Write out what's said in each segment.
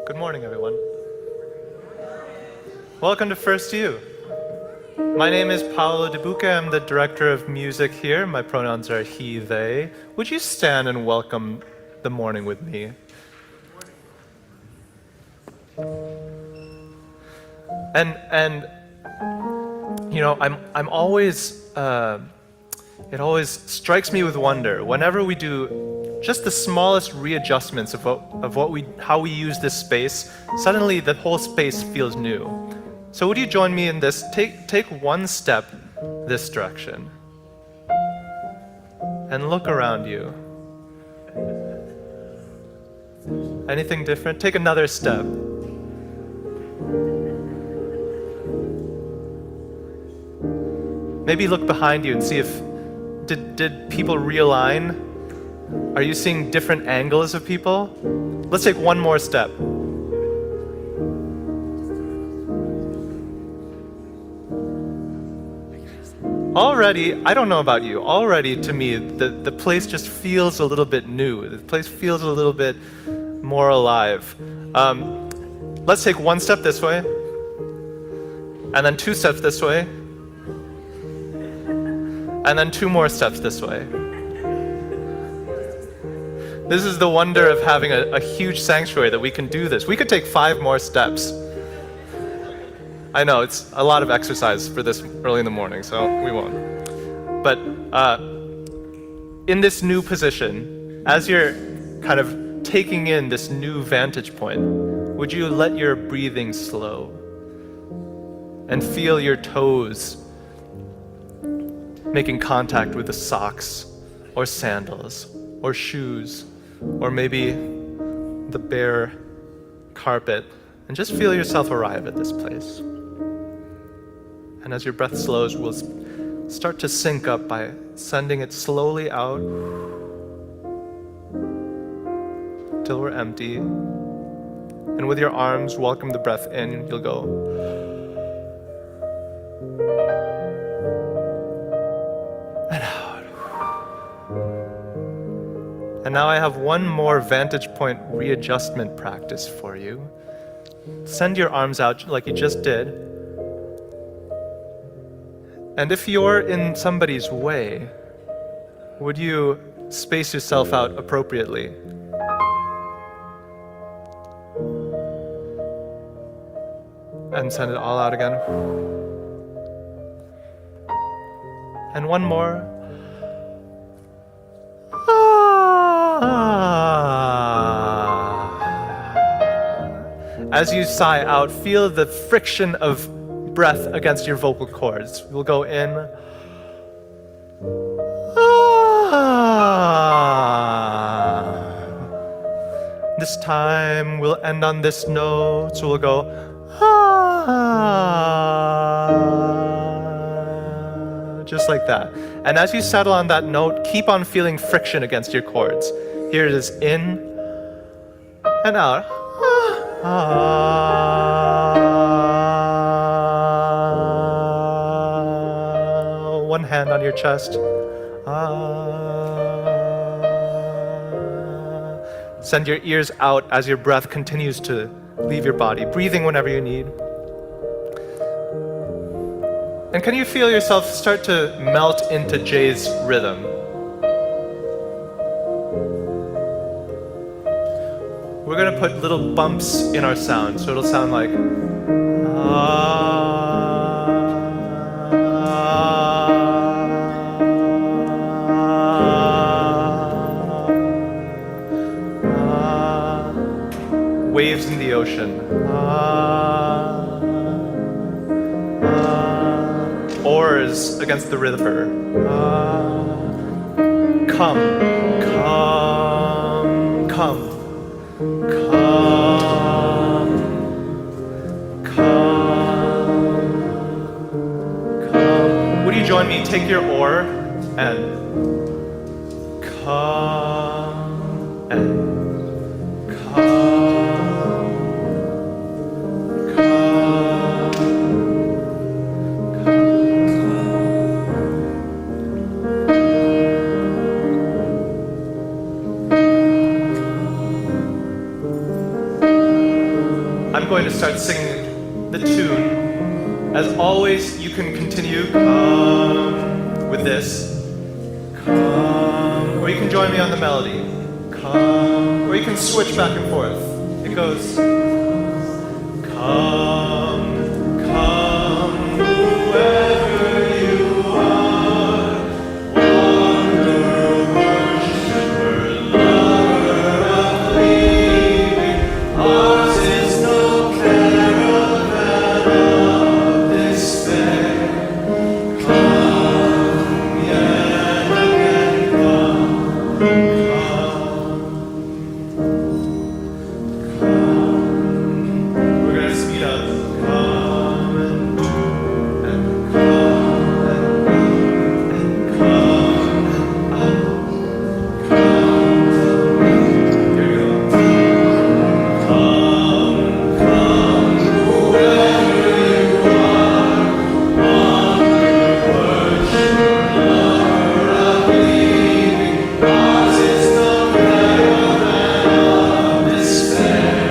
Good morning, everyone. Welcome to First You. My name is Paolo De Buca. I'm the director of music here. My pronouns are he, they. Would you stand and welcome the morning with me? And you know, I'm always it always strikes me with wonder whenever we do just the smallest readjustments of how we use this space. Suddenly, the whole space feels new. So, would you join me in this? Take one step this direction, and look around you. Anything different? Take another step. Maybe look behind you and see if did people realign? Are you seeing different angles of people? Let's take one more step. Already, I don't know about you, already to me, the place just feels a little bit new. The place feels a little bit more alive. Let's take one step this way, and then two steps this way, and then two more steps this way. This is the wonder of having a huge sanctuary that we can do this. We could take 5 more steps. I know, it's a lot of exercise for this early in the morning, so we won't. But in this new position, as you're kind of taking in this new vantage point, would you let your breathing slow and feel your toes making contact with the socks or sandals or shoes, or maybe the bare carpet, and just feel yourself arrive at this place. And as your breath slows, we'll start to sync up by sending it slowly out till we're empty. And with your arms, welcome the breath in. You'll go. And out. And now I have one more vantage point readjustment practice for you. Send your arms out like you just did. And if you're in somebody's way, would you space yourself out appropriately? And send it all out again. And one more. As you sigh out, feel the friction of breath against your vocal cords. We'll go in. This time we'll end on this note, so we'll go. Just like that. And as you settle on that note, keep on feeling friction against your cords. Here it is, in and out. One hand on your chest. Send your ears out as your breath continues to leave your body, breathing whenever you need. And can you feel yourself start to melt into Jay's rhythm? We're gonna put little bumps in our sound, so it'll sound like waves in the ocean. Oars against the river. Come, come, come, come, come, come. Would you join me? Take your oar and come and I'm going to start singing the tune. As always, you can continue come with this. Come, or you can join me on the melody. Come, or you can switch back and forth. It goes come, come, whoever you are, wanderer, worshiper, lover of leaving, ours is no caravan of despair. Come, yet again, come, come. We're gonna speed up. Come and come and come and come. Here we go. Come, come, whoever you are, wanderer, worshiper, lover of leaving, ours is no caravan of despair.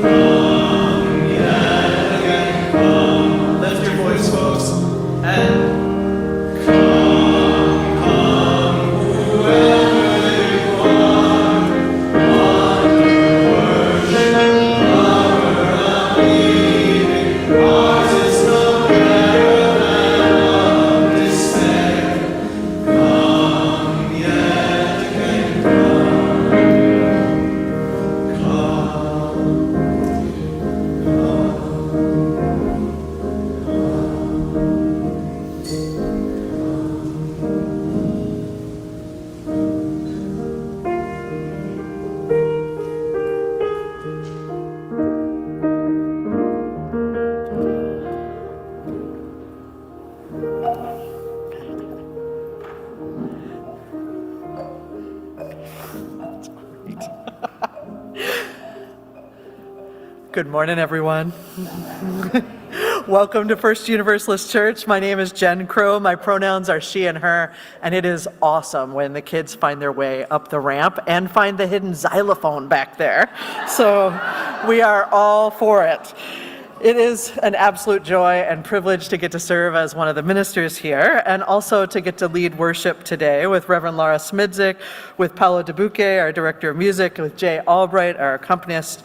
Come, yet again, come. Lift your voice, folks, and come, come, whoever you are, wanderer, worshiper, lover of leaving, ours is no caravan of despair. Come, yet again, come. Good morning, everyone. Welcome to First Universalist Church. My name is Jen Crow. My pronouns are she and her, and it is awesome when the kids find their way up the ramp and find the hidden xylophone back there. So we are all for it. It is an absolute joy and privilege to get to serve as one of the ministers here, and also to get to lead worship today with Reverend Laura Smidzik, with Paolo DeBuque, our director of music, with Jay Albright, our accompanist.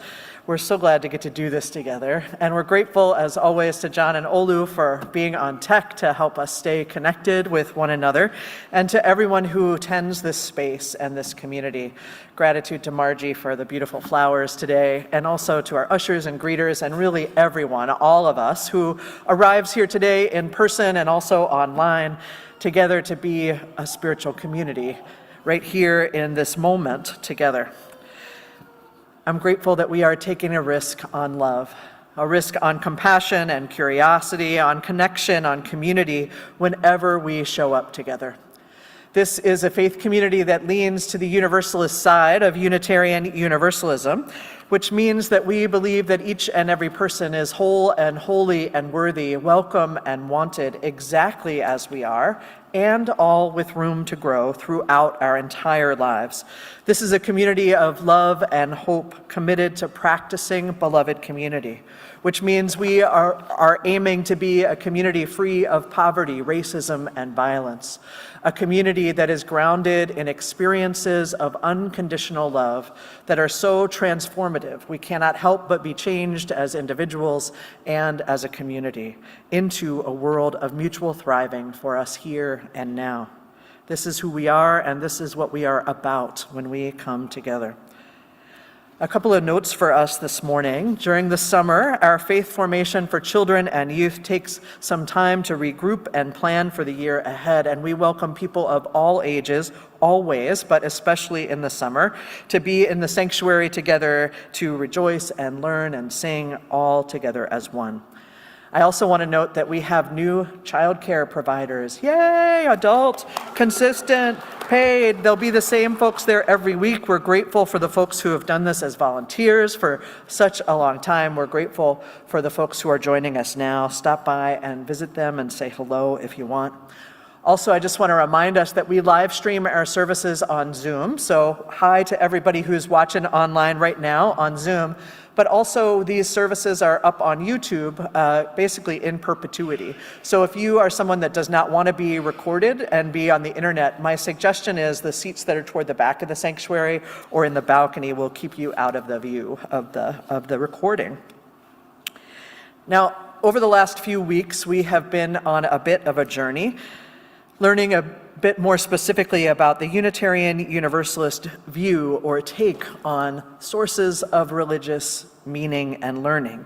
We're so glad to get to do this together, and we're grateful, as always, to John and Olu for being on tech to help us stay connected with one another, and to everyone who tends this space and this community. Gratitude to Margie for the beautiful flowers today, and also to our ushers and greeters, and really everyone, all of us, who arrives here today in person and also online, together to be a spiritual community, right here in this moment together. I'm grateful that we are taking a risk on love, a risk on compassion and curiosity, on connection, on community, whenever we show up together. This is a faith community that leans to the Universalist side of Unitarian Universalism, which means that we believe that each and every person is whole and holy and worthy, welcome and wanted exactly as we are, and all with room to grow throughout our entire lives. This is a community of love and hope committed to practicing beloved community, which means we are aiming to be a community free of poverty, racism, and violence, a community that is grounded in experiences of unconditional love that are so transformative we cannot help but be changed as individuals and as a community into a world of mutual thriving for us here and now. This is who we are, and this is what we are about when we come together. A couple of notes for us this morning. During the summer, our faith formation for children and youth takes some time to regroup and plan for the year ahead, and we welcome people of all ages, always, but especially in the summer, to be in the sanctuary together to rejoice and learn and sing all together as one. I also want to note that we have new childcare providers. Yay, adult, consistent, paid. They'll be the same folks there every week. We're grateful for the folks who have done this as volunteers for such a long time. We're grateful for the folks who are joining us now. Stop by and visit them and say hello if you want. Also, I just want to remind us that we live stream our services on Zoom. So hi to everybody who's watching online right now on Zoom. But also these services are up on YouTube, basically in perpetuity. So if you are someone that does not want to be recorded and be on the internet, my suggestion is the seats that are toward the back of the sanctuary or in the balcony will keep you out of the view of the recording. Now, over the last few weeks, we have been on a bit of a journey, learning a bit more specifically about the Unitarian Universalist view or take on sources of religious meaning and learning,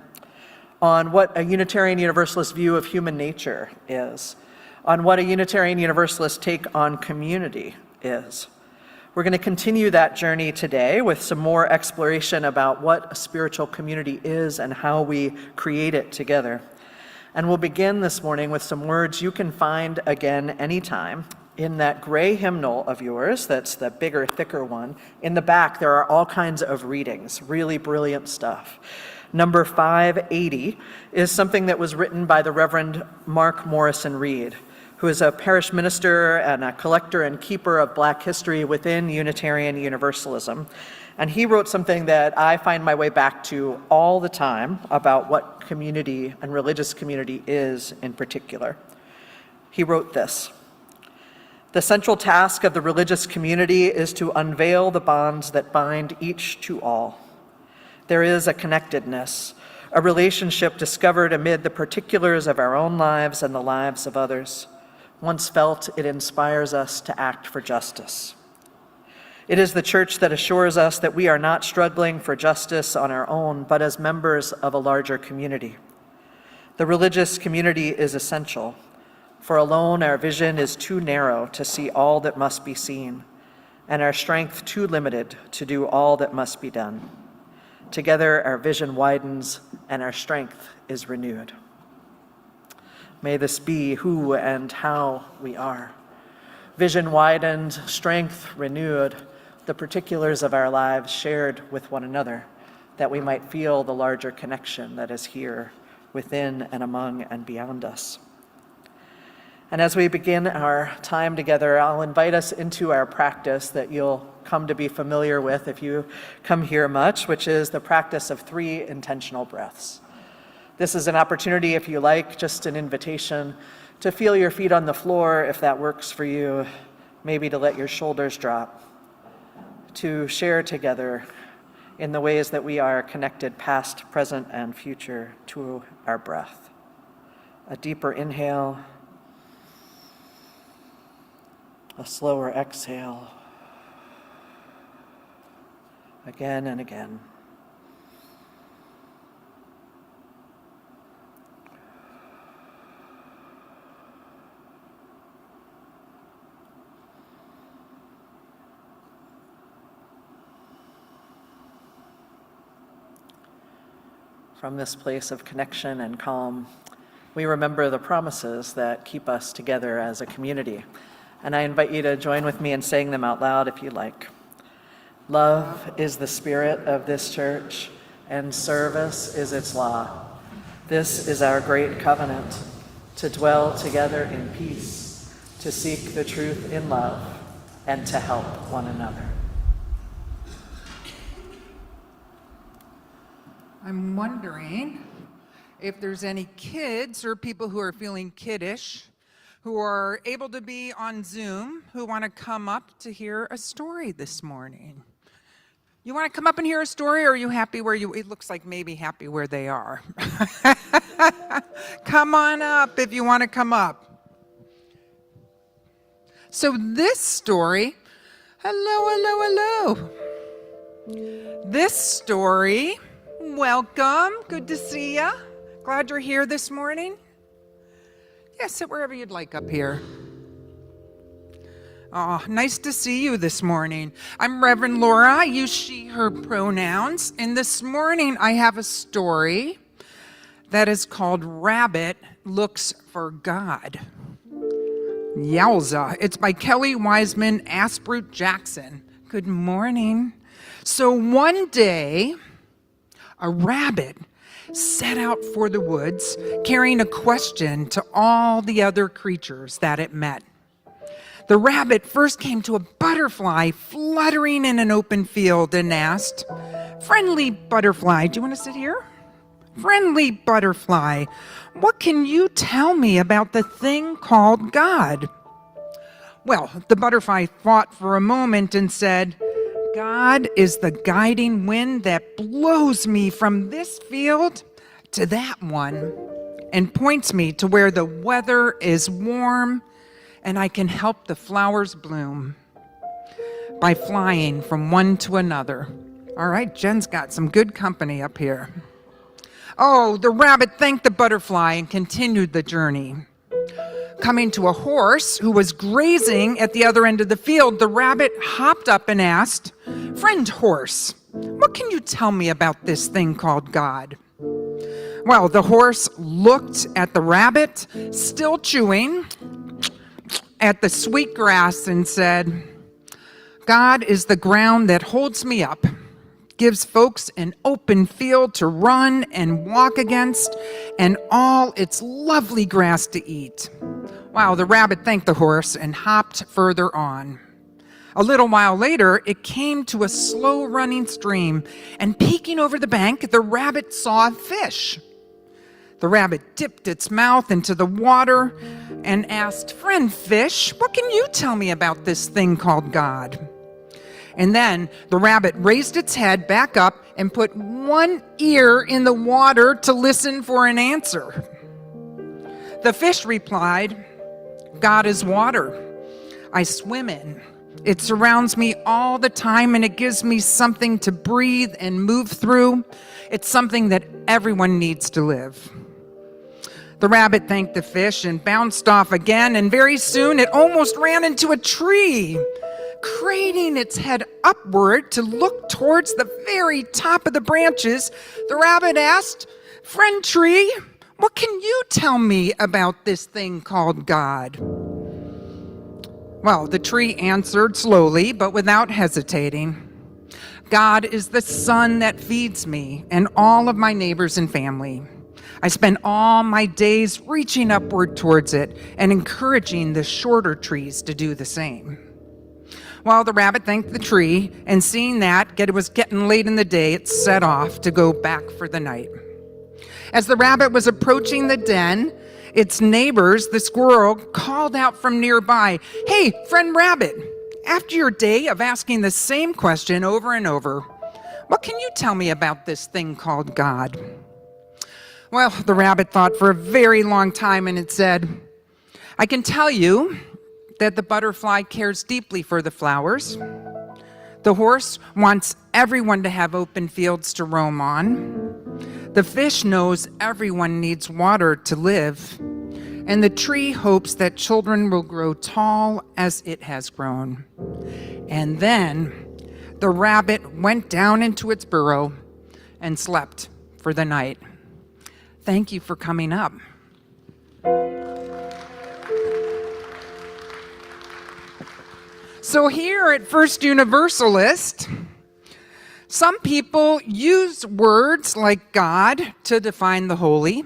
on what a Unitarian Universalist view of human nature is, on what a Unitarian Universalist take on community is. We're going to continue that journey today with some more exploration about what a spiritual community is and how we create it together. And we'll begin this morning with some words you can find again anytime in that gray hymnal of yours, that's the bigger, thicker one. In the back, there are all kinds of readings, really brilliant stuff. Number 580 is something that was written by the Reverend Mark Morrison Reed, who is a parish minister and a collector and keeper of Black history within Unitarian Universalism. And he wrote something that I find my way back to all the time about what community and religious community is in particular. He wrote this: "The central task of the religious community is to unveil the bonds that bind each to all. There is a connectedness, a relationship discovered amid the particulars of our own lives and the lives of others. Once felt, it inspires us to act for justice. It is the church that assures us that we are not struggling for justice on our own, but as members of a larger community. The religious community is essential, for alone our vision is too narrow to see all that must be seen, and our strength too limited to do all that must be done. Together our vision widens and our strength is renewed." May this be who and how we are. Vision widened, strength renewed, the particulars of our lives shared with one another, that we might feel the larger connection that is here within and among and beyond us. And as we begin our time together, I'll invite us into our practice that you'll come to be familiar with if you come here much, which is the practice of 3 intentional breaths. This is an opportunity, if you like, just an invitation to feel your feet on the floor if that works for you, maybe to let your shoulders drop, to share together in the ways that we are connected past, present, and future to our breath. A deeper inhale, a slower exhale, again and again. From this place of connection and calm, we remember the promises that keep us together as a community. And I invite you to join with me in saying them out loud if you like. Love is the spirit of this church, and service is its law. This is our great covenant, to dwell together in peace, to seek the truth in love, and to help one another. I'm wondering if there's any kids or people who are feeling kiddish who are able to be on Zoom who want to come up to hear a story this morning. You want to come up and hear a story, or are you happy where you, it looks like maybe happy where they are. Come on up if you want to come up. So this story, hello. This story, welcome, good to see ya. Glad you're here this morning. Yeah, sit wherever you'd like up here. Oh, nice to see you this morning. I'm Reverend Laura. I use she, her pronouns. And this morning I have a story that is called Rabbit Looks for God. Yowza. It's by Kelly Wiseman Asprut Jackson. Good morning. So one day, a rabbit set out for the woods, carrying a question to all the other creatures that it met. The rabbit first came to a butterfly fluttering in an open field and asked, "Friendly butterfly, do you want to sit here? Friendly butterfly, what can you tell me about the thing called God?" Well, the butterfly thought for a moment and said, "God is the guiding wind that blows me from this field to that one and points me to where the weather is warm and I can help the flowers bloom by flying from one to another." All right, Jen's got some good company up here. Oh, the rabbit thanked the butterfly and continued the journey. Coming to a horse who was grazing at the other end of the field, the rabbit hopped up and asked, "Friend horse, what can you tell me about this thing called God?" Well, the horse looked at the rabbit, still chewing at the sweet grass, and said, "God is the ground that holds me up, gives folks an open field to run and walk against, and all its lovely grass to eat." Wow, the rabbit thanked the horse and hopped further on. A little while later, it came to a slow-running stream, and peeking over the bank, the rabbit saw a fish. The rabbit dipped its mouth into the water and asked, "Friend fish, what can you tell me about this thing called God?" And then the rabbit raised its head back up and put one ear in the water to listen for an answer. The fish replied, "God is water. I swim in. It surrounds me all the time, and it gives me something to breathe and move through. It's something that everyone needs to live." The rabbit thanked the fish and bounced off again, and very soon it almost ran into a tree. Craning its head upward to look towards the very top of the branches, the rabbit asked, "Friend tree, what can you tell me about this thing called God?" Well, the tree answered slowly, but without hesitating, "God is the sun that feeds me and all of my neighbors and family. I spend all my days reaching upward towards it and encouraging the shorter trees to do the same." Well, the rabbit thanked the tree, and seeing that it was getting late in the day, it set off to go back for the night. As the rabbit was approaching the den, its neighbors, the squirrel, called out from nearby, "Hey, friend rabbit, after your day of asking the same question over and over, what can you tell me about this thing called God?" Well, the rabbit thought for a very long time, and it said, "I can tell you that the butterfly cares deeply for the flowers. The horse wants everyone to have open fields to roam on. The fish knows everyone needs water to live. And the tree hopes that children will grow tall as it has grown." And then the rabbit went down into its burrow and slept for the night. Thank you for coming up. So here at First Universalist, Some people use words like God to define the holy,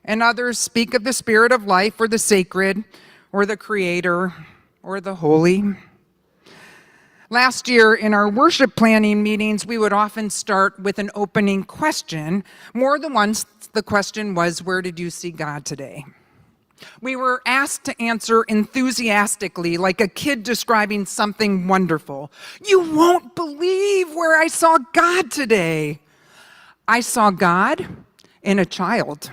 and others speak of the spirit of life or the sacred or the creator or the holy. Last year in our worship planning meetings, we would often start with an opening question. More than once, the question was, where did you see God today? We were asked to answer enthusiastically, like a kid describing something wonderful. You won't believe where I saw God today. I saw God in a child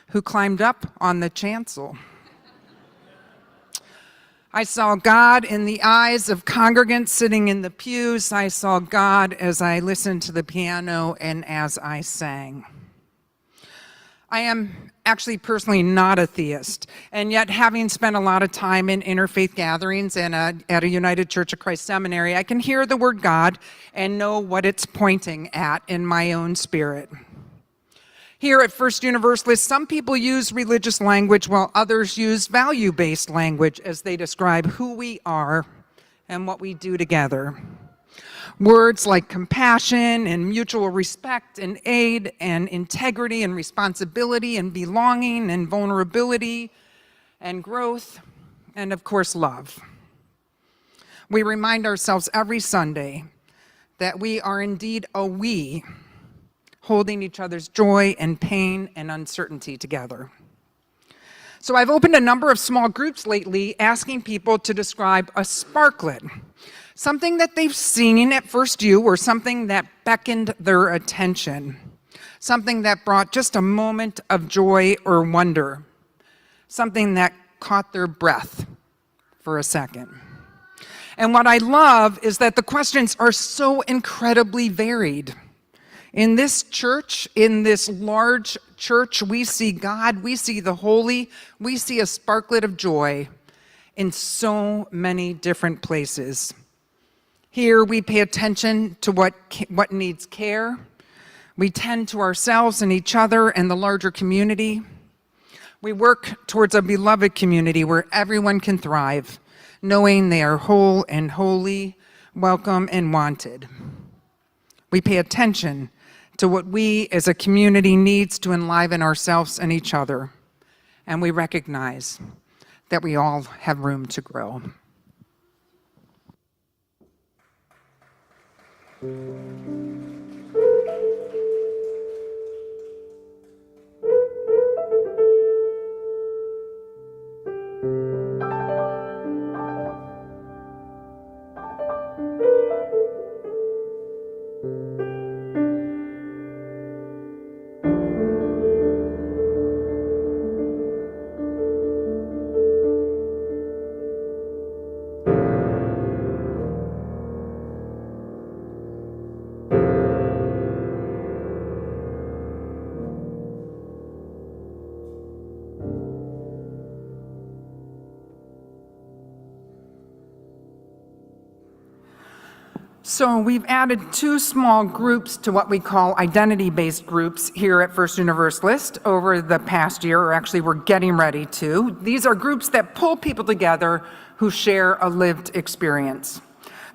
who climbed up on the chancel. I saw God in the eyes of congregants sitting in the pews. I saw God as I listened to the piano and as I sang. I am actually personally not a theist, and yet having spent a lot of time in interfaith gatherings and at a United Church of Christ seminary, I can hear the word God and know what it's pointing at in my own spirit. Here at First Universalist, some people use religious language while others use value-based language as they describe who we are and what we do together. Words like compassion and mutual respect and aid and integrity and responsibility and belonging and vulnerability and growth and, of course, love. We remind ourselves every Sunday that we are indeed a we, holding each other's joy and pain and uncertainty together. So I've opened a number of small groups lately asking people to describe a sparklet, something that they've seen at First U or something that beckoned their attention, something that brought just a moment of joy or wonder, something that caught their breath for a second. And what I love is that the questions are so incredibly varied. In this church, in this large church, we see God, we see the holy, we see a sparklet of joy in so many different places. Here we pay attention to what needs care. We tend to ourselves and each other and the larger community. We work towards a beloved community where everyone can thrive, knowing they are whole and holy, welcome and wanted. We pay attention to what we as a community needs to enliven ourselves and each other. And we recognize that we all have room to grow. So we've added 2 small groups to what we call identity-based groups here at First Universalist over the past year, or actually we're getting ready to. These are groups that pull people together who share a lived experience.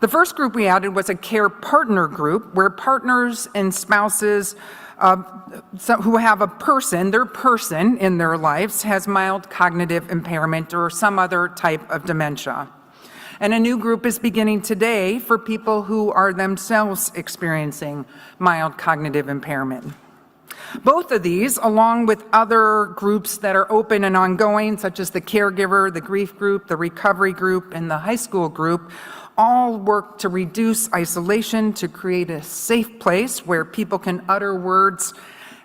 The first group we added was a care partner group, where partners and spouses who have their person in their lives has mild cognitive impairment or some other type of dementia. And a new group is beginning today for people who are themselves experiencing mild cognitive impairment. Both of these, along with other groups that are open and ongoing, such as the caregiver, the grief group, the recovery group, and the high school group, all work to reduce isolation, to create a safe place where people can utter words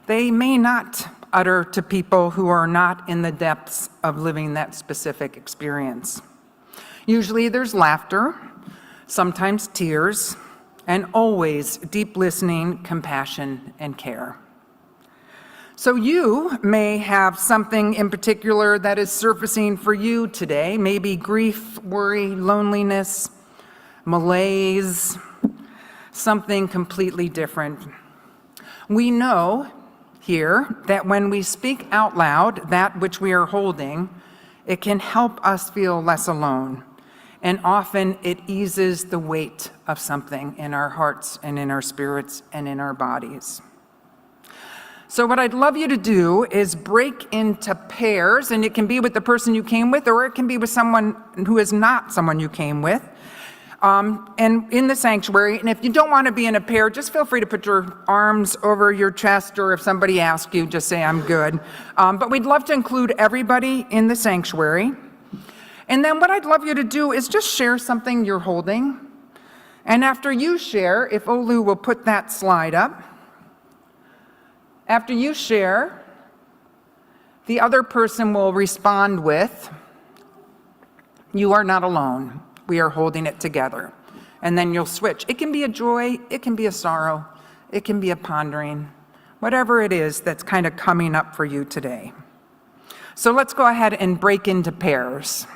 they may not utter to people who are not in the depths of living that specific experience. Usually there's laughter, sometimes tears, and always deep listening, compassion, and care. So you may have something in particular that is surfacing for you today, maybe grief, worry, loneliness, malaise, something completely different. We know here that when we speak out loud that which we are holding, it can help us feel less alone. And often it eases the weight of something in our hearts and in our spirits and in our bodies. So what I'd love you to do is break into pairs, and it can be with the person you came with, or it can be with someone who is not someone you came with, and in the sanctuary. And if you don't want to be in a pair, just feel free to put your arms over your chest, or if somebody asks you, just say, I'm good. But we'd love to include everybody in the sanctuary. And then what I'd love you to do is just share something you're holding. And after you share, if Olu will put that slide up, after you share, the other person will respond with, you are not alone. We are holding it together. And then you'll switch. It can be a joy, it can be a sorrow, it can be a pondering, whatever it is that's kind of coming up for you today. So let's go ahead and break into pairs.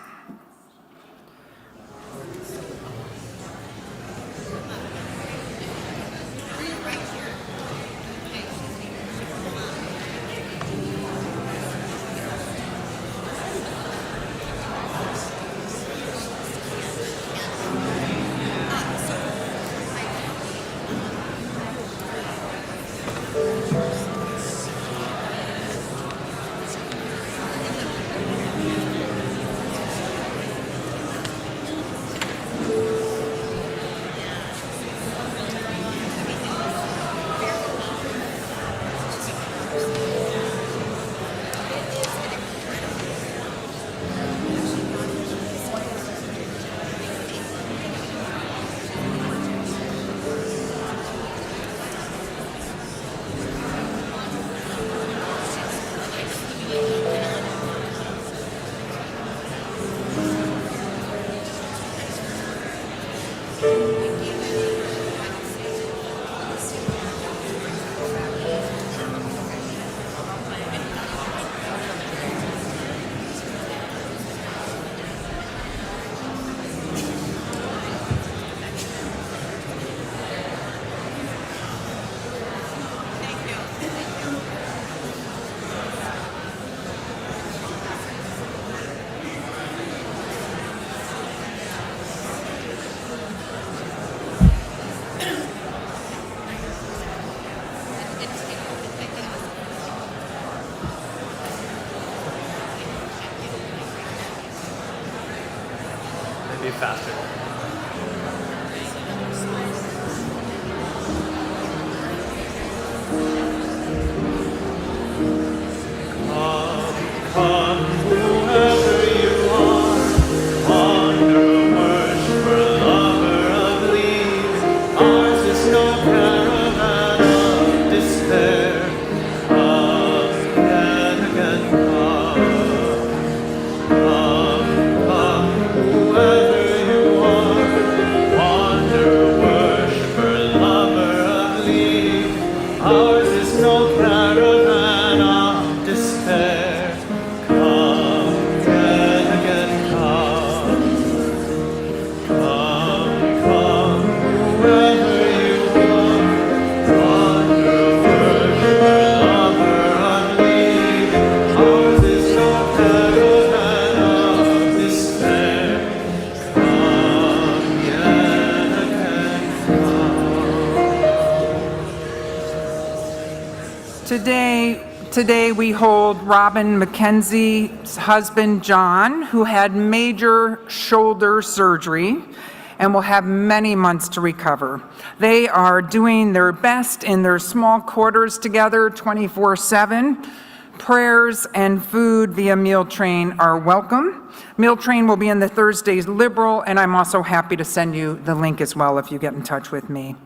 Be faster. Come, whoever you are, wanderer, worshiper, lover of leaves. Ours is no caravan of despair. Come, yet again, come. Come, whoever you are, wanderer, worshiper, lover of leaves. Ours is no caravan of despair. Today we hold Robin McKenzie's husband, John, who had major shoulder surgery and will have many months to recover. They are doing their best in their small quarters together 24/7. Prayers and food via Meal Train are welcome. Meal Train will be in the Thursdays Liberal, and I'm also happy to send you the link as well if you get in touch with me.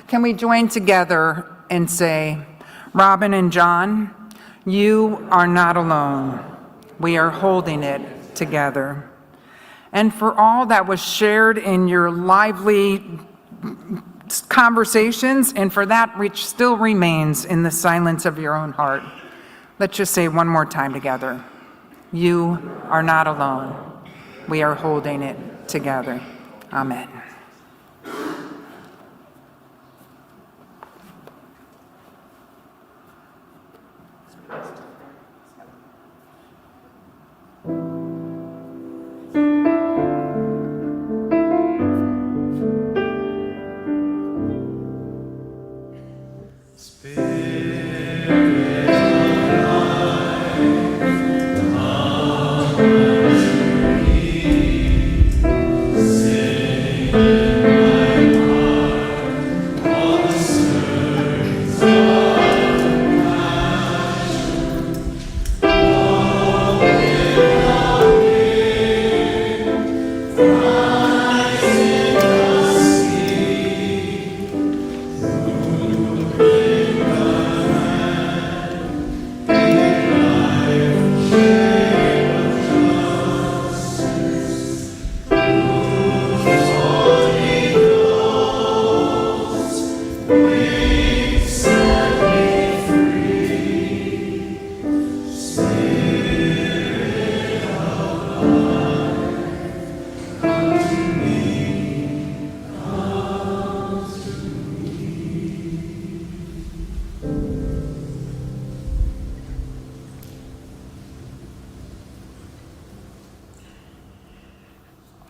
Can we join together and say, Robin and John, you are not alone. We are holding it together. And for all that was shared in your lively conversations, and for that which still remains in the silence of your own heart, let's just say one more time together. You are not alone. We are holding it together. Amen.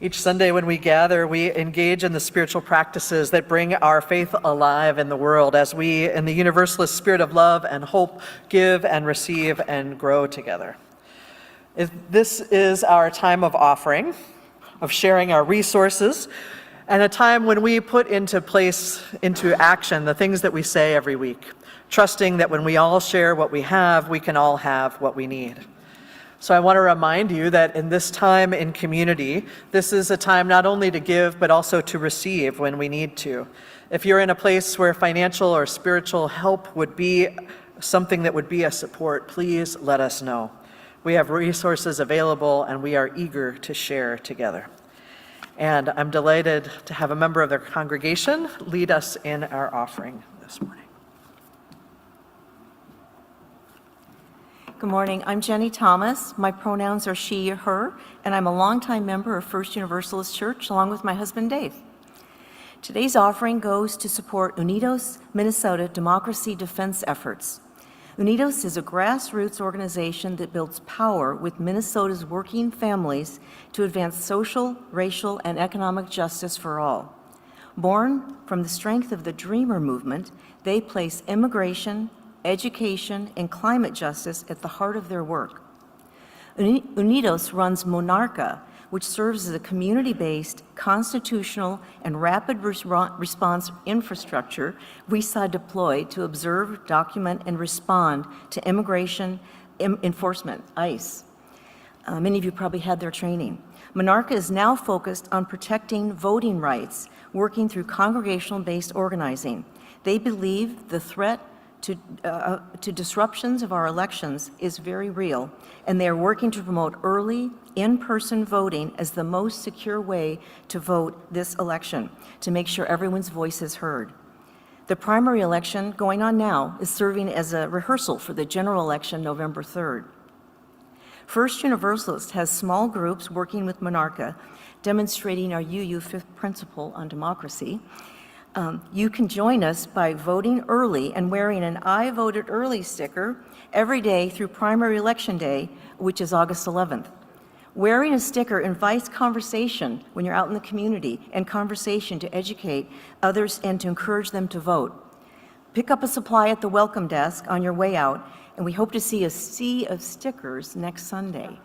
Each Sunday when we gather, we engage in the spiritual practices that bring our faith alive in the world as we, in the Universalist spirit of love and hope, give and receive and grow together. This is our time of offering, of sharing our resources, and a time when we put into action, the things that we say every week, trusting that when we all share what we have, we can all have what we need. So I want to remind you that in this time in community, this is a time not only to give, but also to receive when we need to. If you're in a place where financial or spiritual help would be something that would be a support, please let us know. We have resources available and we are eager to share together. And I'm delighted to have a member of the congregation lead us in our offering this morning. Good morning. I'm Jenny Thomas. My pronouns are she, her, and I'm a longtime member of First Universalist Church along with my husband, Dave. Today's offering goes to support Unidos Minnesota democracy defense efforts. Unidos is a grassroots organization that builds power with Minnesota's working families to advance social, racial, and economic justice for all. Born from the strength of the Dreamer movement, they place immigration, education, and climate justice at the heart of their work. Unidos runs Monarca, which serves as a community-based, constitutional, and rapid response infrastructure we saw deployed to observe, document, and respond to immigration enforcement, ICE. Many of you probably had their training. Monarca is now focused on protecting voting rights, working through congregational-based organizing. They believe the threat to disruptions of our elections is very real, and they are working to promote early, in-person voting as the most secure way to vote this election, to make sure everyone's voice is heard. The primary election going on now is serving as a rehearsal for the general election November 3rd. First Universalist has small groups working with Monarca, demonstrating our UU fifth principle on democracy. You can join us by voting early and wearing an I voted early sticker every day through primary election day, which is August 11th. Wearing a sticker invites conversation when you're out in the community and conversation to educate others and to encourage them to vote. Pick up a supply at the welcome desk on your way out, and we hope to see a sea of stickers next Sunday.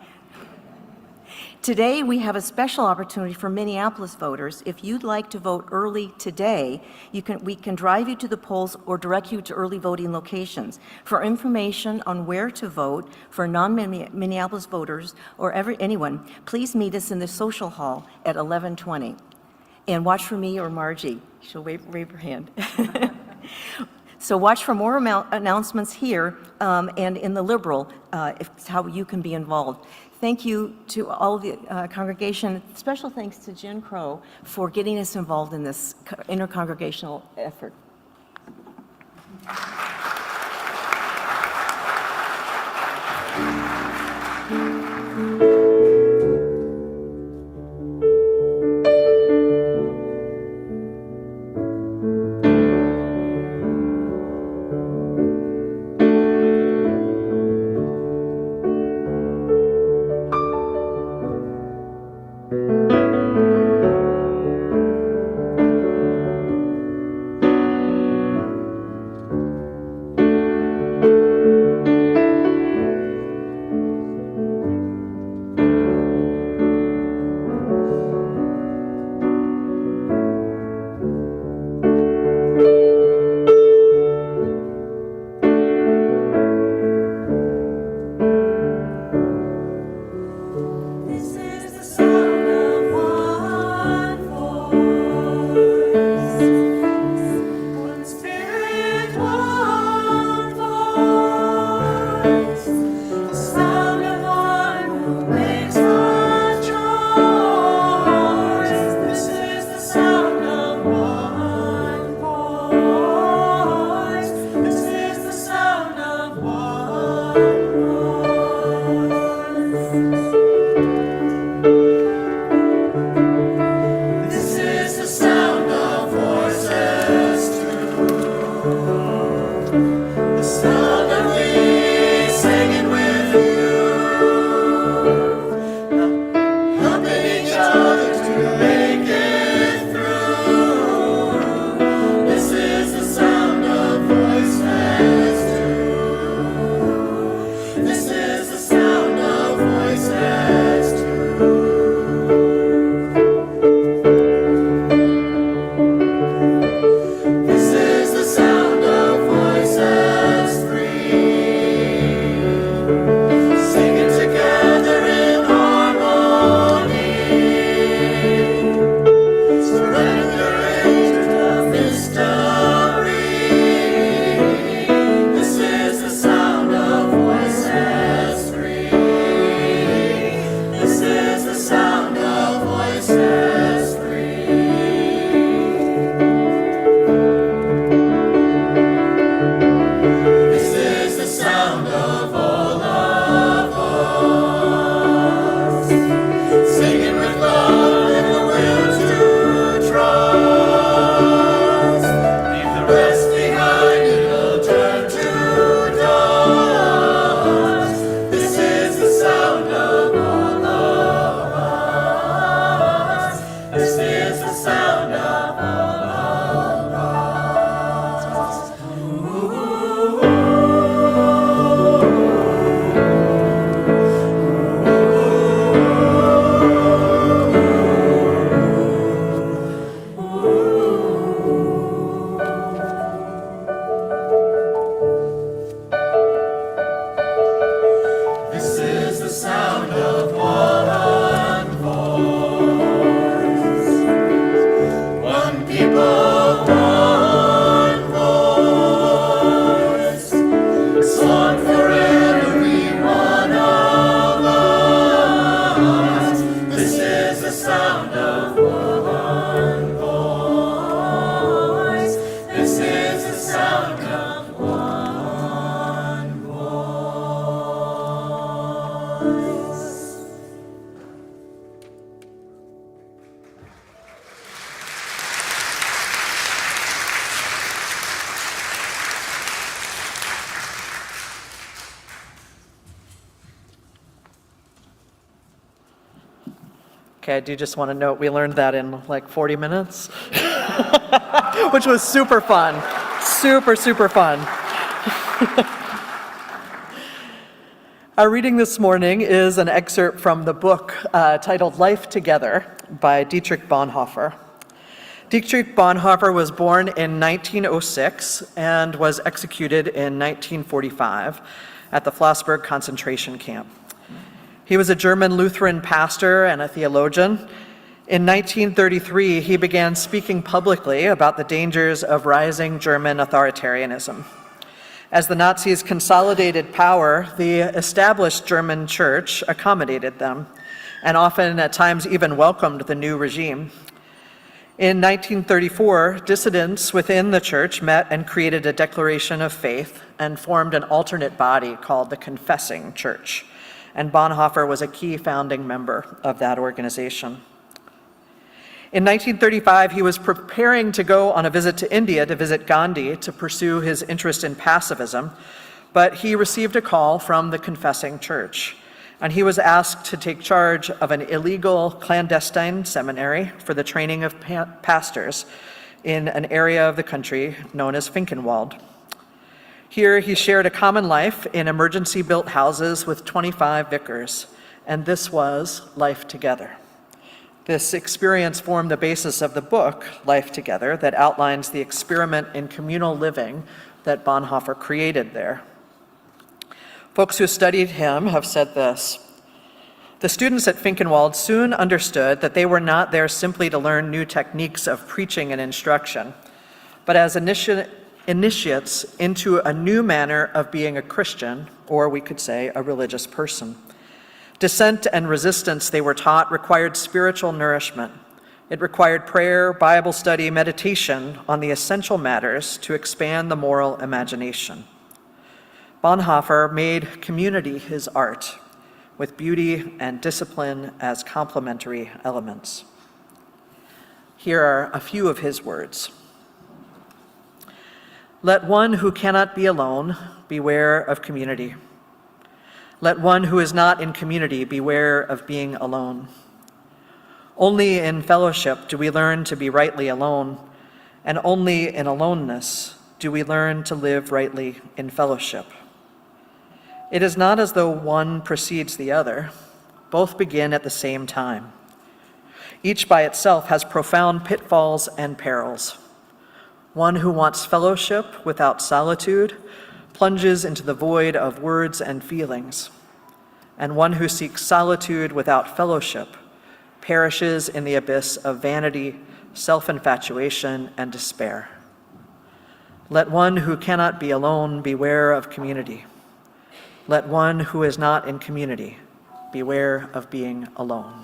Today, we have a special opportunity for Minneapolis voters. If you'd like to vote early today, we can drive you to the polls or direct you to early voting locations. For information on where to vote for non-Minneapolis voters or anyone, please meet us in the social hall at 11:20. And watch for me or Margie. She'll wave her hand. So watch for more announcements here and in the Liberal, how you can be involved. Thank you to all of the congregation. Special thanks to Jen Crow for getting us involved in this intercongregational effort. Okay, I do just want to note we learned that in like 40 minutes, which was super fun. Super, super fun. Our reading this morning is an excerpt from the book titled Life Together by Dietrich Bonhoeffer. Dietrich Bonhoeffer was born in 1906 and was executed in 1945 at the Flossenburg concentration camp. He was a German Lutheran pastor and a theologian. In 1933, he began speaking publicly about the dangers of rising German authoritarianism. As the Nazis consolidated power, the established German church accommodated them, and often at times even welcomed the new regime. In 1934, dissidents within the church met and created a declaration of faith and formed an alternate body called the Confessing Church. And Bonhoeffer was a key founding member of that organization. In 1935, he was preparing to go on a visit to India to visit Gandhi to pursue his interest in pacifism, but he received a call from the Confessing Church, and he was asked to take charge of an illegal clandestine seminary for the training of pastors in an area of the country known as Finkenwald. Here, he shared a common life in emergency-built houses with 25 vicars, and this was Life Together. This experience formed the basis of the book, Life Together, that outlines the experiment in communal living that Bonhoeffer created there. Folks who studied him have said this: the students at Finkenwald soon understood that they were not there simply to learn new techniques of preaching and instruction, but as initiates into a new manner of being a Christian, or we could say a religious person. Dissent and resistance, they were taught, required spiritual nourishment. It required prayer, Bible study, meditation on the essential matters to expand the moral imagination. Bonhoeffer made community his art, with beauty and discipline as complementary elements. Here are a few of his words. Let one who cannot be alone beware of community. Let one who is not in community beware of being alone. Only in fellowship do we learn to be rightly alone, and only in aloneness do we learn to live rightly in fellowship. It is not as though one precedes the other. Both begin at the same time. Each by itself has profound pitfalls and perils. One who wants fellowship without solitude plunges into the void of words and feelings, and one who seeks solitude without fellowship perishes in the abyss of vanity, self-infatuation, and despair. Let one who cannot be alone beware of community. Let one who is not in community beware of being alone.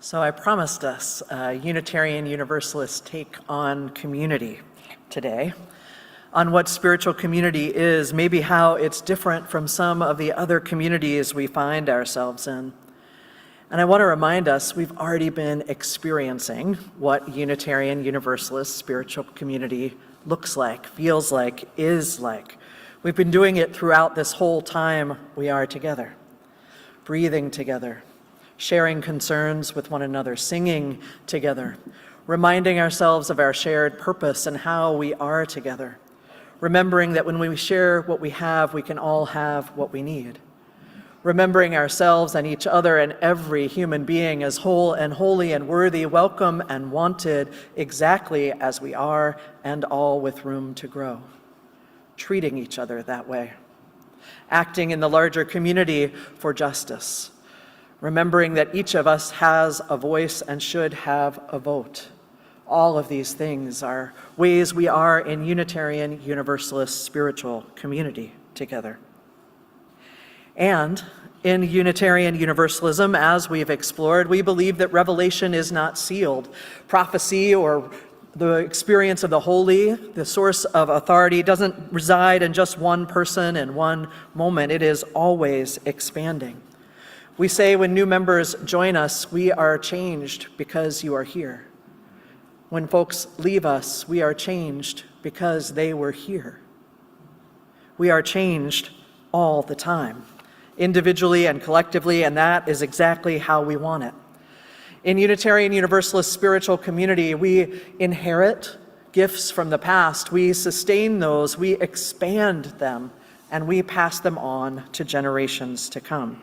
So I promised us a Unitarian Universalist take on community today, on what spiritual community is, maybe how it's different from some of the other communities we find ourselves in. And I want to remind us we've already been experiencing what Unitarian Universalist spiritual community looks like, feels like, is like. We've been doing it throughout this whole time we are together, breathing together, sharing concerns with one another, singing together, reminding ourselves of our shared purpose and how we are together, remembering that when we share what we have, we can all have what we need, remembering ourselves and each other and every human being as whole and holy and worthy, welcome and wanted exactly as we are, and all with room to grow, treating each other that way, acting in the larger community for justice, remembering that each of us has a voice and should have a vote. All of these things are ways we are in Unitarian Universalist spiritual community together. And in Unitarian Universalism, as we've explored, we believe that revelation is not sealed. Prophecy or the experience of the holy, the source of authority, doesn't reside in just one person in one moment. It is always expanding. We say when new members join us, we are changed because you are here. When folks leave us, we are changed because they were here. We are changed all the time, individually and collectively, and that is exactly how we want it. In Unitarian Universalist spiritual community, we inherit gifts from the past, we sustain those, we expand them, and we pass them on to generations to come.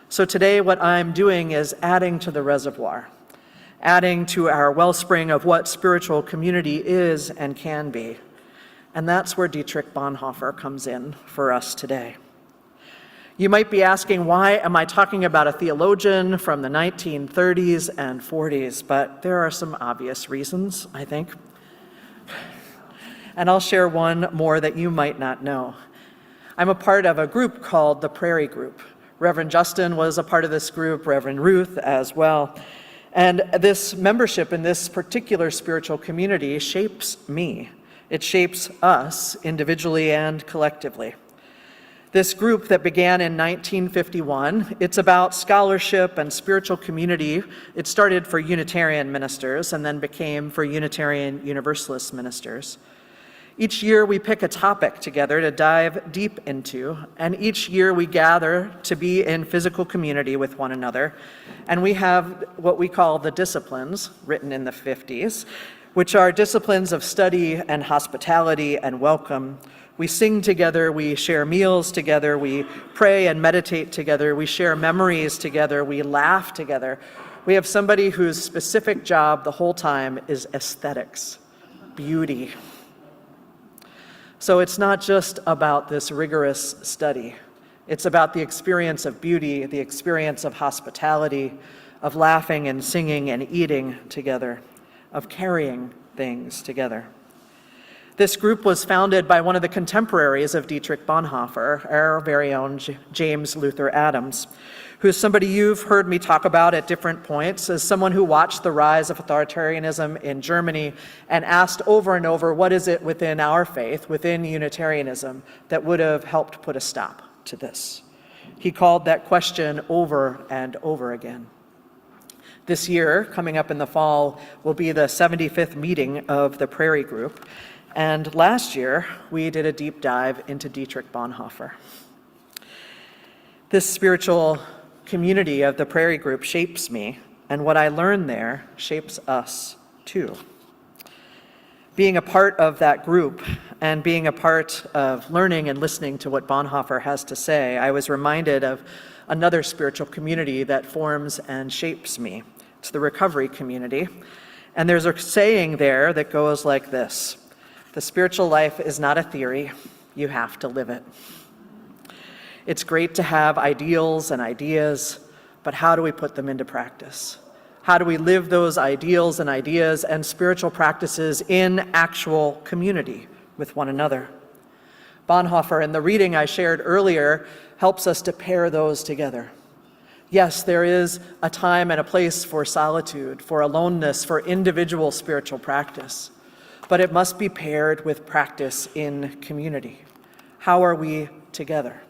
So today what I'm doing is adding to the reservoir, adding to our wellspring of what spiritual community is and can be. And that's where Dietrich Bonhoeffer comes in for us today. You might be asking, why am I talking about a theologian from the 1930s and 40s? But there are some obvious reasons, I think. And I'll share one more that you might not know. I'm a part of a group called the Prairie Group. Reverend Justin was a part of this group, Reverend Ruth as well. And this membership in this particular spiritual community shapes me. It shapes us individually and collectively. This group that began in 1951, it's about scholarship and spiritual community. It started for Unitarian ministers and then became for Unitarian Universalist ministers. Each year we pick a topic together to dive deep into, and each year we gather to be in physical community with one another. And we have what we call the disciplines, written in the 50s, which are disciplines of study and hospitality and welcome. We sing together, we share meals together, we pray and meditate together, we share memories together, we laugh together. We have somebody whose specific job the whole time is aesthetics, beauty. So it's not just about this rigorous study. It's about the experience of beauty, the experience of hospitality, of laughing and singing and eating together, of carrying things together. This group was founded by one of the contemporaries of Dietrich Bonhoeffer, our very own James Luther Adams, who's somebody you've heard me talk about at different points as someone who watched the rise of authoritarianism in Germany and asked over and over, what is it within our faith, within Unitarianism, that would have helped put a stop to this? He called that question over and over again. This year, coming up in the fall, will be the 75th meeting of the Prairie Group. And last year, we did a deep dive into Dietrich Bonhoeffer. This spiritual community of the Prairie Group shapes me, and what I learned there shapes us too. Being a part of that group and being a part of learning and listening to what Bonhoeffer has to say, I was reminded of another spiritual community that forms and shapes me. It's the recovery community. And there's a saying there that goes like this: the spiritual life is not a theory, you have to live it. It's great to have ideals and ideas, but how do we put them into practice? How do we live those ideals and ideas and spiritual practices in actual community with one another? Bonhoeffer, in the reading I shared earlier, helps us to pair those together. Yes, there is a time and a place for solitude, for aloneness, for individual spiritual practice, but it must be paired with practice in community. How are we together?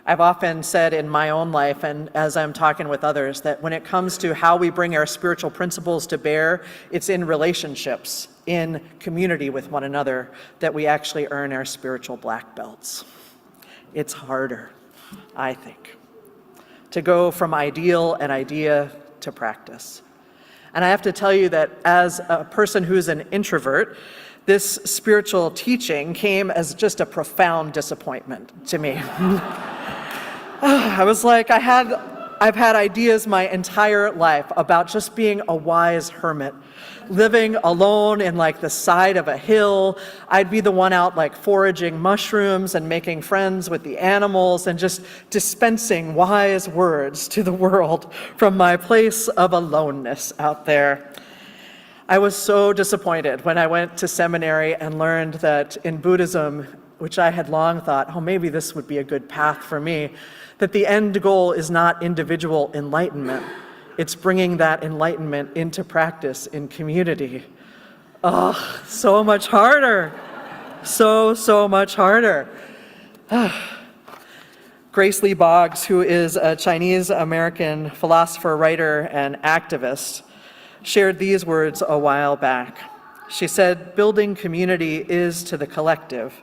I've often said in my own life, and as I'm talking with others, that when it comes to how we bring our spiritual principles to bear, it's in relationships, in community with one another, that we actually earn our spiritual black belts. It's harder, I think, to go from ideal and idea to practice. And I have to tell you that as a person who's an introvert, this spiritual teaching came as just a profound disappointment to me. I was like, I've had ideas my entire life about just being a wise hermit, living alone in like the side of a hill. I'd be the one out like foraging mushrooms and making friends with the animals and just dispensing wise words to the world from my place of aloneness out there. I was so disappointed when I went to seminary and learned that in Buddhism, which I had long thought, oh, maybe this would be a good path for me, that the end goal is not individual enlightenment. It's bringing that enlightenment into practice in community. Oh, so much harder. So much harder. Grace Lee Boggs, who is a Chinese-American philosopher, writer, and activist, shared these words a while back. She said, "Building community is to the collective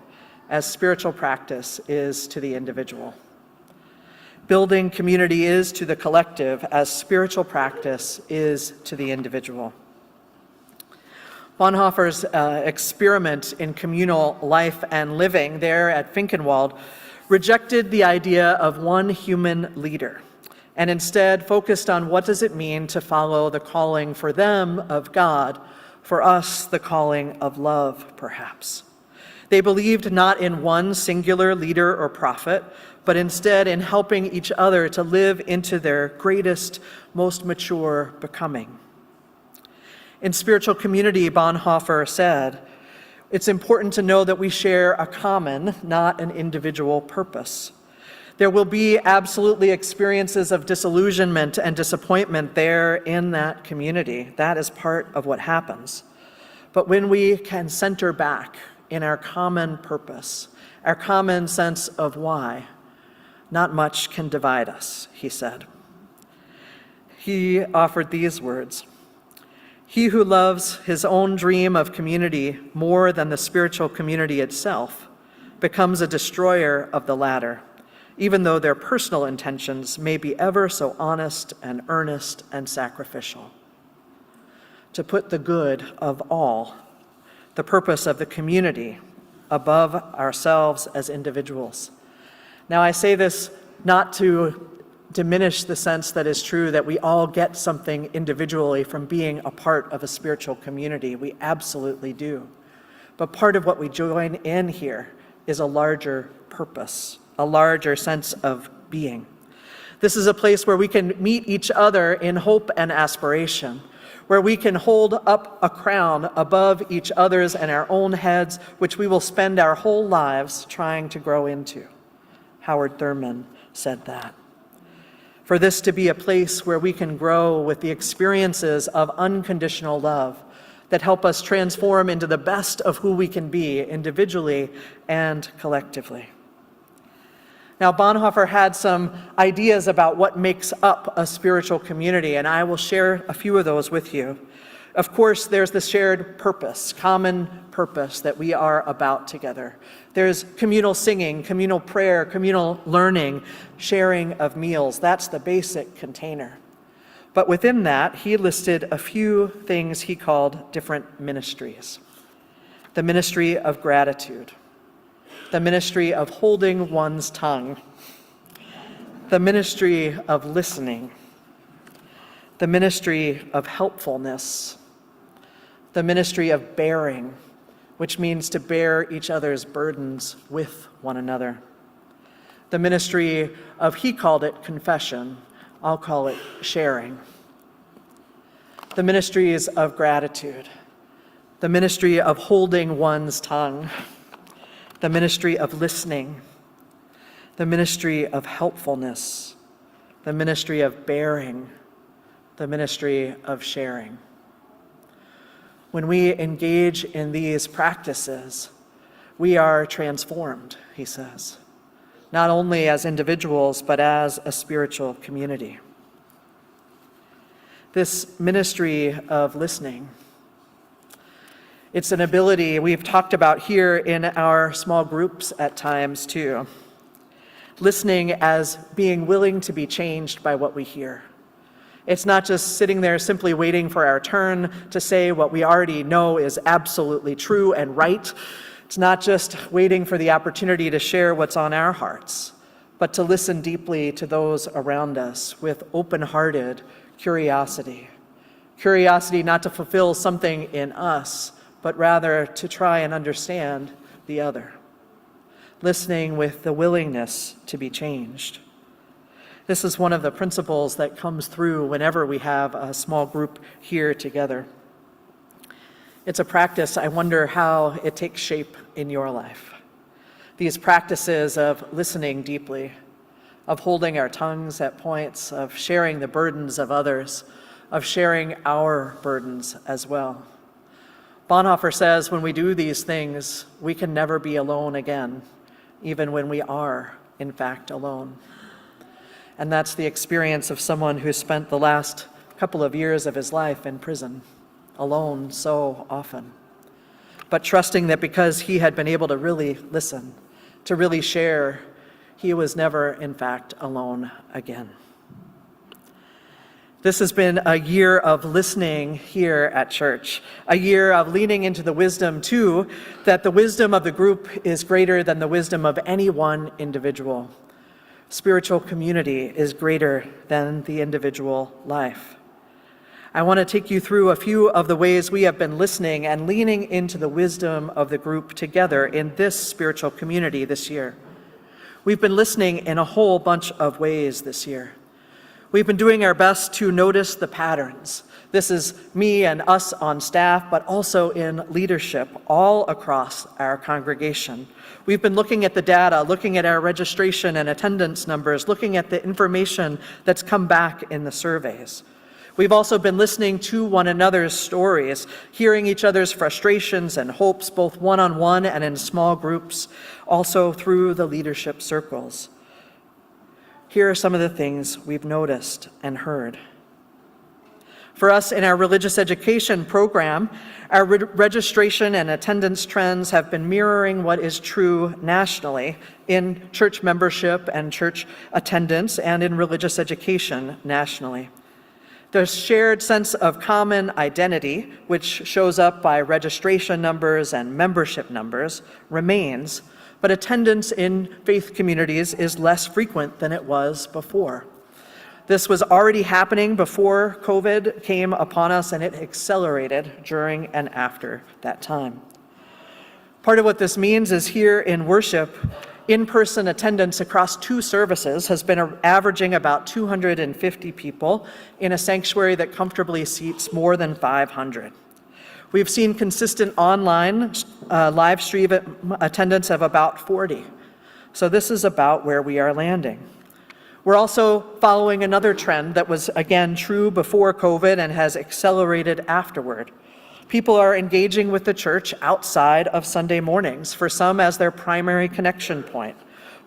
as spiritual practice is to the individual." Building community is to the collective as spiritual practice is to the individual. Bonhoeffer's experiment in communal life and living there at Finkenwald rejected the idea of one human leader and instead focused on what does it mean to follow the calling for them of God, for us the calling of love, perhaps. They believed not in one singular leader or prophet, but instead in helping each other to live into their greatest, most mature becoming. In spiritual community, Bonhoeffer said, it's important to know that we share a common, not an individual purpose. There will be absolutely experiences of disillusionment and disappointment there in that community. That is part of what happens. But when we can center back in our common purpose, our common sense of why, not much can divide us, he said. He offered these words, "He who loves his own dream of community more than the spiritual community itself becomes a destroyer of the latter, even though their personal intentions may be ever so honest and earnest and sacrificial. To put the good of all, the purpose of the community, above ourselves as individuals." Now, I say this not to diminish the sense that is true that we all get something individually from being a part of a spiritual community. We absolutely do. But part of what we join in here is a larger purpose, a larger sense of being. This is a place where we can meet each other in hope and aspiration, where we can hold up a crown above each other's and our own heads, which we will spend our whole lives trying to grow into. Howard Thurman said that. For this to be a place where we can grow with the experiences of unconditional love that help us transform into the best of who we can be individually and collectively. Now, Bonhoeffer had some ideas about what makes up a spiritual community, and I will share a few of those with you. Of course, there's the shared purpose, common purpose that we are about together. There's communal singing, communal prayer, communal learning, sharing of meals. That's the basic container. But within that, he listed a few things he called different ministries. The ministry of gratitude, the ministry of holding one's tongue, the ministry of listening, the ministry of helpfulness, the ministry of bearing, which means to bear each other's burdens with one another, the ministry of, he called it confession, I'll call it sharing, the ministries of gratitude, the ministry of holding one's tongue, the ministry of listening, the ministry of helpfulness, the ministry of bearing, the ministry of sharing. When we engage in these practices, we are transformed, he says, not only as individuals, but as a spiritual community. This ministry of listening, it's an ability we've talked about here in our small groups at times too. Listening as being willing to be changed by what we hear. It's not just sitting there simply waiting for our turn to say what we already know is absolutely true and right. It's not just waiting for the opportunity to share what's on our hearts, but to listen deeply to those around us with open-hearted curiosity. Curiosity not to fulfill something in us, but rather to try and understand the other. Listening with the willingness to be changed. This is one of the principles that comes through whenever we have a small group here together. It's a practice, I wonder how it takes shape in your life. These practices of listening deeply, of holding our tongues at points, of sharing the burdens of others, of sharing our burdens as well. Bonhoeffer says when we do these things, we can never be alone again, even when we are, in fact, alone. And that's the experience of someone who spent the last couple of years of his life in prison, alone so often. But trusting that because he had been able to really listen, to really share, he was never, in fact, alone again. This has been a year of listening here at church, a year of leaning into the wisdom, too, that the wisdom of the group is greater than the wisdom of any one individual. Spiritual community is greater than the individual life. I want to take you through a few of the ways we have been listening and leaning into the wisdom of the group together in this spiritual community this year. We've been listening in a whole bunch of ways this year. We've been doing our best to notice the patterns. This is me and us on staff, but also in leadership all across our congregation. We've been looking at the data, looking at our registration and attendance numbers, looking at the information that's come back in the surveys. We've also been listening to one another's stories, hearing each other's frustrations and hopes, both one-on-one and in small groups, also through the leadership circles. Here are some of the things we've noticed and heard. For us in our religious education program, our registration and attendance trends have been mirroring what is true nationally in church membership and church attendance and in religious education nationally. The shared sense of common identity, which shows up by registration numbers and membership numbers, remains, but attendance in faith communities is less frequent than it was before. This was already happening before COVID came upon us, and it accelerated during and after that time. Part of what this means is here in worship, in-person attendance across 2 services has been averaging about 250 people in a sanctuary that comfortably seats more than 500. We've seen consistent online live stream attendance of about 40. So this is about where we are landing. We're also following another trend that was, again, true before COVID and has accelerated afterward. People are engaging with the church outside of Sunday mornings, for some as their primary connection point.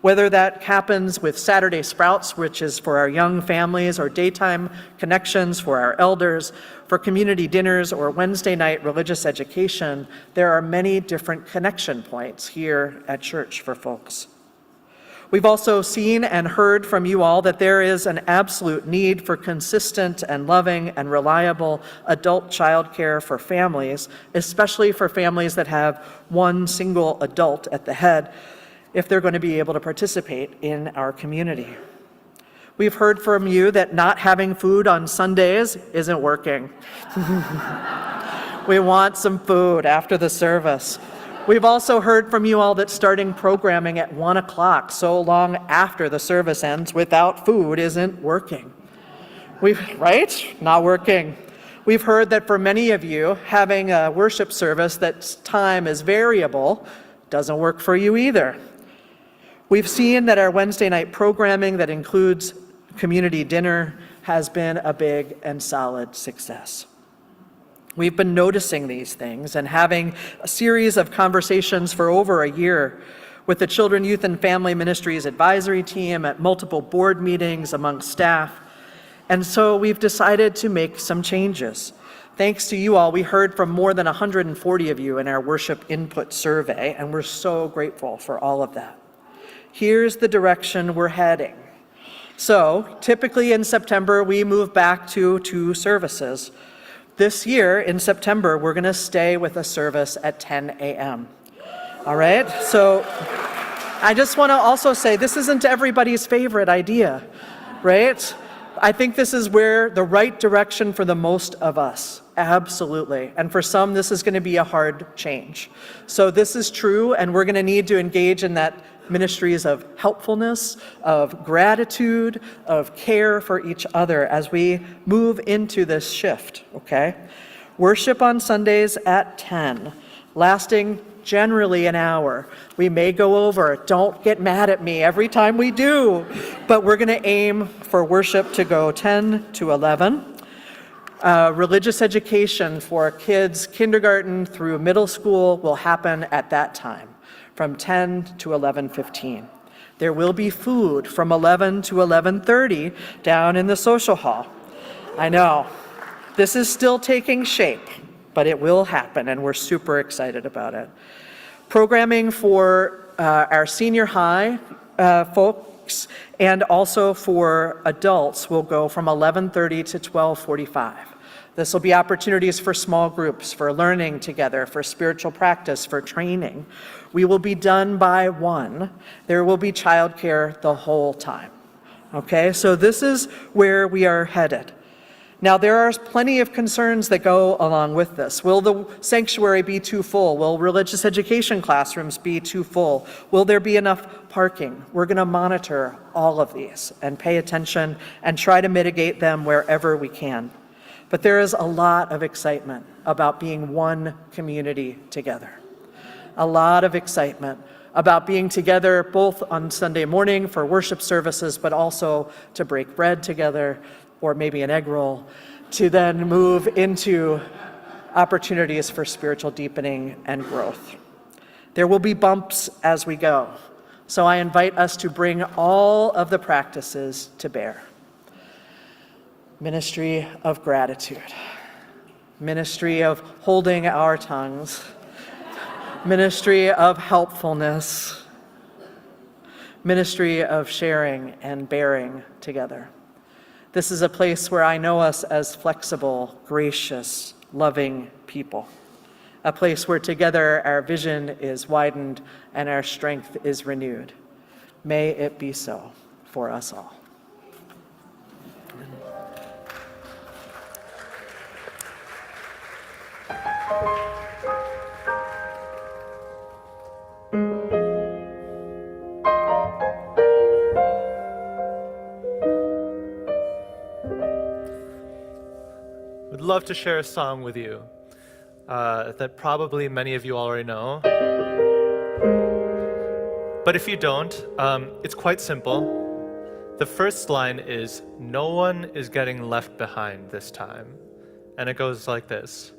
Whether that happens with Saturday Sprouts, which is for our young families, or daytime connections for our elders, for community dinners, or Wednesday night religious education, there are many different connection points here at church for folks. We've also seen and heard from you all that there is an absolute need for consistent and loving and reliable adult childcare for families, especially for families that have one single adult at the head, if they're going to be able to participate in our community. We've heard from you that not having food on Sundays isn't working. We want some food after the service. We've also heard from you all that starting programming at 1 o'clock so long after the service ends without food isn't working. Right? Not working. We've heard that for many of you, having a worship service that's time is variable doesn't work for you either. We've seen that our Wednesday night programming that includes community dinner has been a big and solid success. We've been noticing these things and having a series of conversations for over a year with the Children, Youth, and Family Ministries advisory team at multiple board meetings among staff. And so we've decided to make some changes. Thanks to you all, we heard from more than 140 of you in our worship input survey, and we're so grateful for all of that. Here's the direction we're heading. So typically in September, we move back to 2 services. This year in September, we're going to stay with a service at 10 a.m. All right? So I just want to also say this isn't everybody's favorite idea, right? I think this is where the right direction for the most of us, absolutely. And for some, this is going to be a hard change. So this is true, and we're going to need to engage in that ministries of helpfulness, of gratitude, of care for each other as we move into this shift, okay? Worship on Sundays at 10, lasting generally an hour. We may go over. Don't get mad at me every time we do, but we're going to aim for worship to go 10 to 11. Religious education for kids kindergarten through middle school will happen at that time, from 10 to 11:15. There will be food from 11 to 11:30 down in the social hall. I know, this is still taking shape, but it will happen, and we're super excited about it. Programming for our senior high folks and also for adults will go from 11:30 to 12:45. This will be opportunities for small groups, for learning together, for spiritual practice, for training. We will be done by 1. There will be childcare the whole time. Okay, so this is where we are headed. Now, there are plenty of concerns that go along with this. Will the sanctuary be too full? Will religious education classrooms be too full? Will there be enough parking? We're going to monitor all of these and pay attention and try to mitigate them wherever we can. But there is a lot of excitement about being one community together. A lot of excitement about being together both on Sunday morning for worship services, but also to break bread together, or maybe an egg roll, to then move into opportunities for spiritual deepening and growth. There will be bumps as we go, so I invite us to bring all of the practices to bear. Ministry of gratitude, ministry of holding our tongues, ministry of helpfulness, ministry of sharing and bearing together. This is a place where I know us as flexible, gracious, loving people. A place where together our vision is widened and our strength is renewed. May it be so for us all. Would love to share a song with you that probably many of you already know. But if you don't, it's quite simple. The first line is, "No one is getting left behind this time." And it goes like this.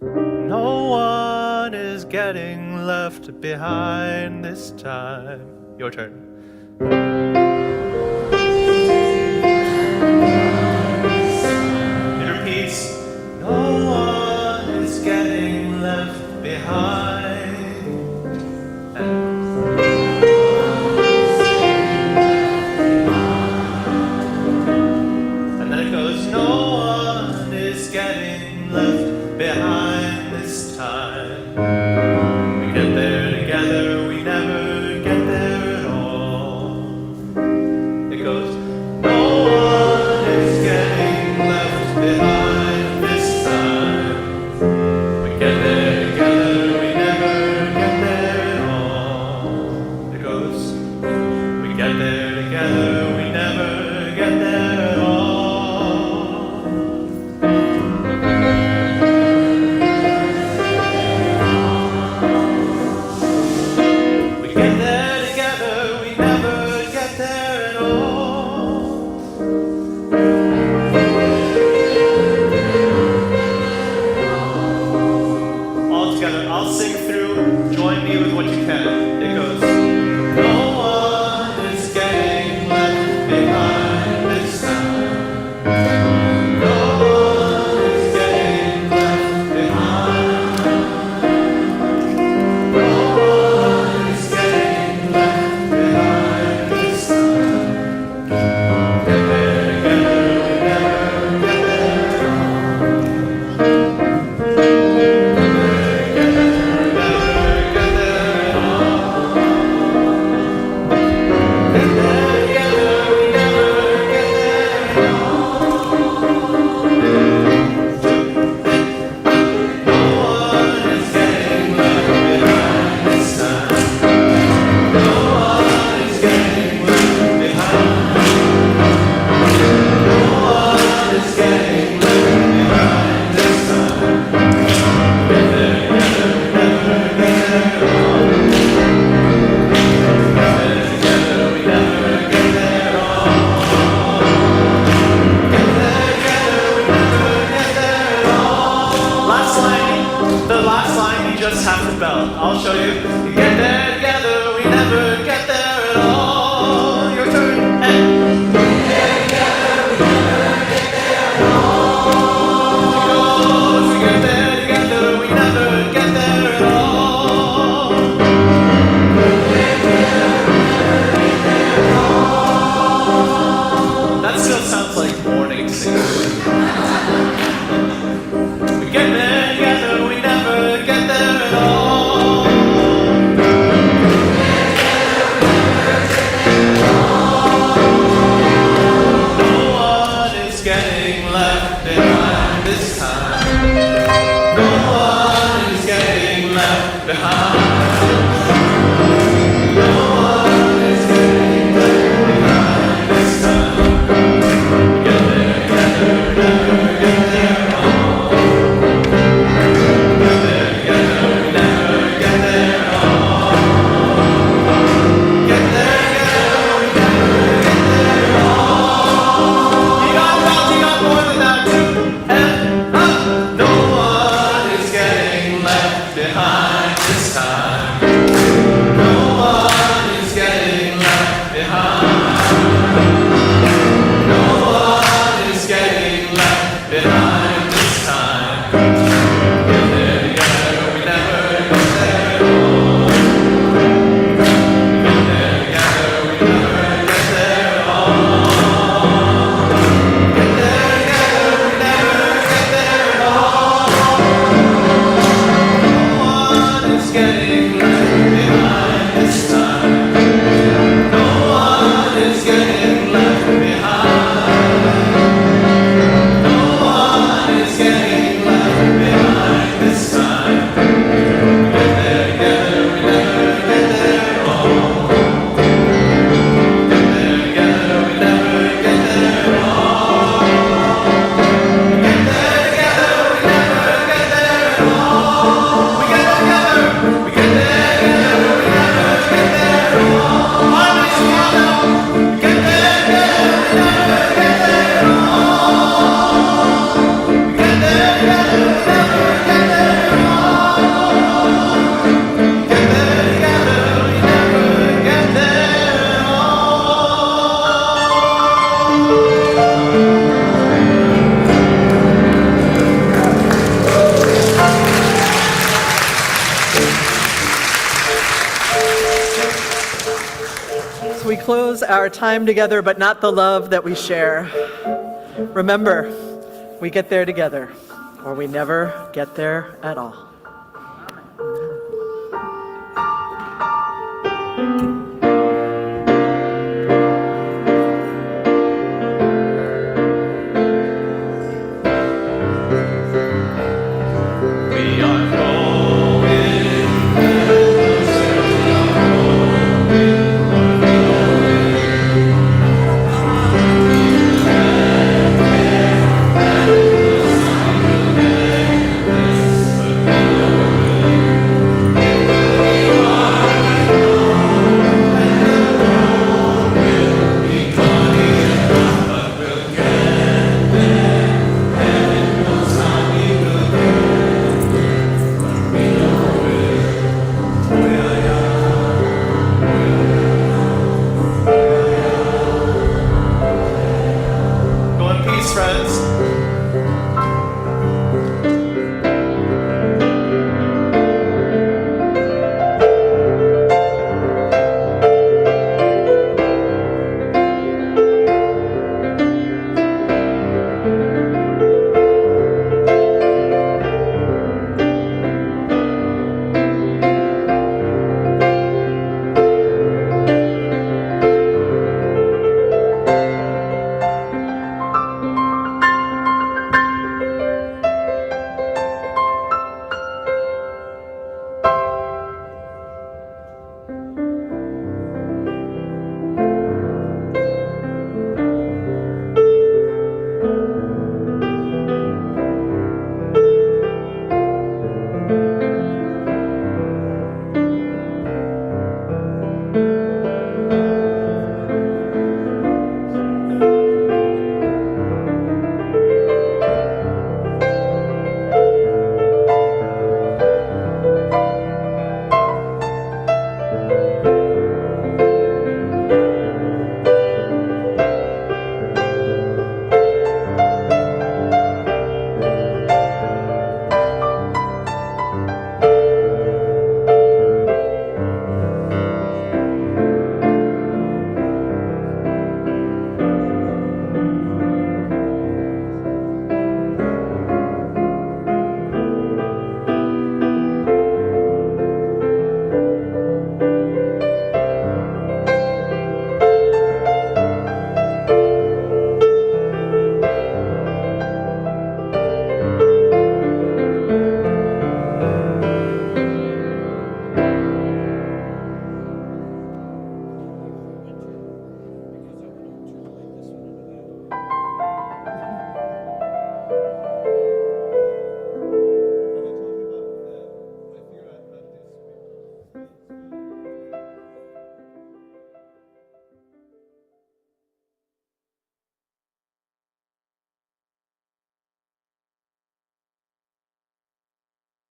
No one is getting left behind this time. Your turn. It repeats, no one is getting left behind. And then it goes, no one is getting left behind this time. We get there together, we never get there at all. It goes, no one is getting left behind this time. We get there together, we never get there at all. It goes, we get there together, we never get there at all. join me with what you can. It goes, no one is getting left behind this time. No one is getting left behind. No one is getting left behind this time. Get there together, we never get there alone. The last line you just have to belt. I'll show you. We get there together, we never get there at all. Your turn. And get there together, we never get there at all. We get there together, we never get there at all. That still sounds like morning singing. We get there together, we never get there at all. No one is getting left behind this time. No one is getting left behind. No one is getting left behind this time. Get there together, never get there at all. Get there together, we never get there at all. Get there together, we never get there at all. You got more than that too. And up. No one is getting left behind this time. No one is getting left behind. No one is getting left behind this time. Get there together, we never get there at all. Get there together, we never get there at all. Get there together, we never get there at all. No one is getting left behind this time. No one is getting left behind. No one is getting left behind this time. Get there together, we never get there at all. Get there together, we never get there at all. Get there together, we never get there at all. We get together, we get there together, we never get there at all. Harmony's together, we get there together, we never get there at all. We get there together, we never get there at all. Get there together, we never get there at So we close our time together, but not the love that we share. Remember, we get there together, or we never get there at all.